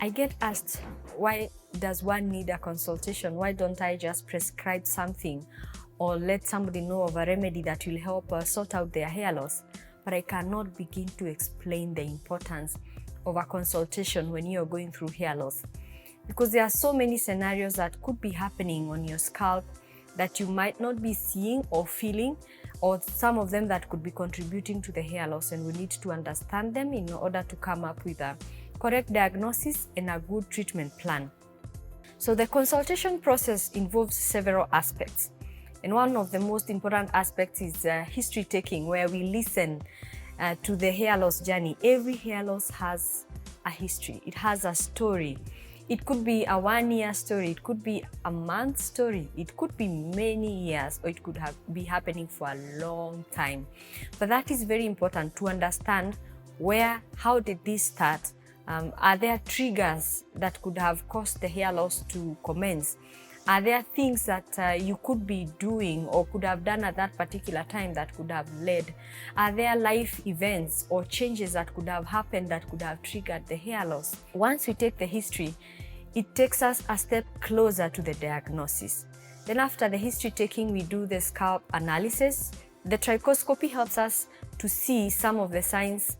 I get asked, why does one need a consultation? Why don't I just prescribe something or let somebody know of a remedy that will help sort out their hair loss? But I cannot begin to explain the importance of a consultation when you're going through hair loss, because there are so many scenarios that could be happening on your scalp that you might not be seeing or feeling, or some of them that could be contributing to the hair loss, and we need to understand them in order to come up with a correct diagnosis and a good treatment plan. So the consultation process involves several aspects, and one of the most important aspects is history taking, where we listen to the hair loss journey. Every hair loss has a history, it has a story. It could be a 1-year story, it could be a month story, it could be many years, or it could be happening for a long time. But that is very important to understand how did this start? Are there triggers that could have caused the hair loss to commence? Are there things that you could be doing or could have done at that particular time that could have led? Are there life events or changes that could have happened that could have triggered the hair loss? Once we take the history, it takes us a step closer to the diagnosis. Then after the history taking, we do the scalp analysis. The trichoscopy helps us to see some of the signs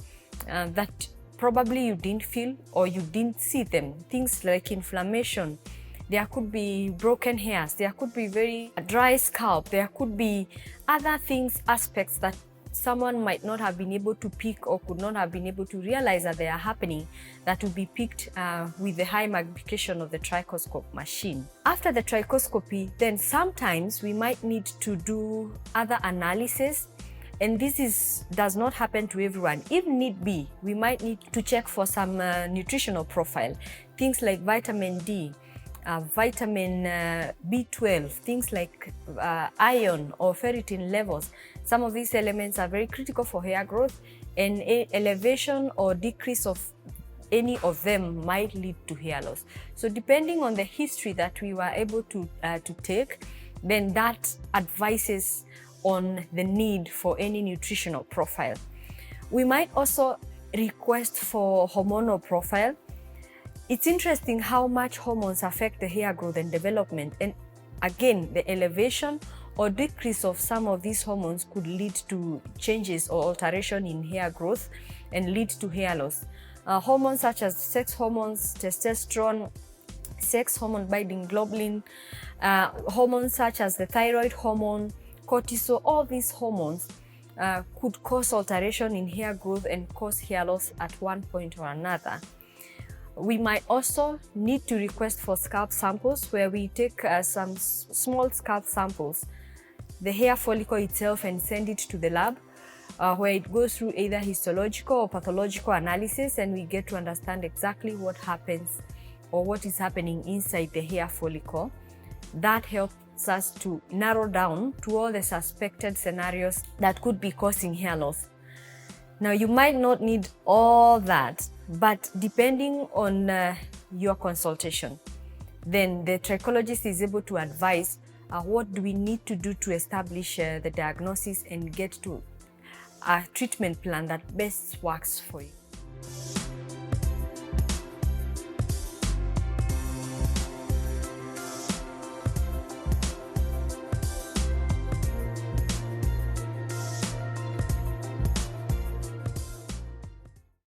that probably you didn't feel or you didn't see them. Things like inflammation. There could be broken hairs, there could be very dry scalp, there could be other things, aspects that someone might not have been able to pick or could not have been able to realize that they are happening, that will be picked with the high magnification of the trichoscope machine. After the trichoscopy, then sometimes we might need to do other analysis, and this does not happen to everyone. If need be, we might need to check for some nutritional profile, things like vitamin D, vitamin B12, things like iron or ferritin levels. Some of these elements are very critical for hair growth, and elevation or decrease of any of them might lead to hair loss. So depending on the history that we were able to take, then that advises on the need for any nutritional profile. We might also request for hormonal profile. It's interesting how much hormones affect the hair growth and development, and again, the elevation or decrease of some of these hormones could lead to changes or alteration in hair growth and lead to hair loss. Hormones such as sex hormones, testosterone, sex hormone binding globulin, hormones such as the thyroid hormone, cortisol, all these hormones could cause alteration in hair growth and cause hair loss at one point or another. We might also need to request for scalp samples, where we take some small scalp samples, the hair follicle itself, and send it to the lab, where it goes through either histological or pathological analysis, and we get to understand exactly what happens or what is happening inside the hair follicle. That helps us to narrow down to all the suspected scenarios that could be causing hair loss. Now, you might not need all that, but depending on your consultation, then the trichologist is able to advise what do we need to do to establish the diagnosis and get to a treatment plan that best works for you.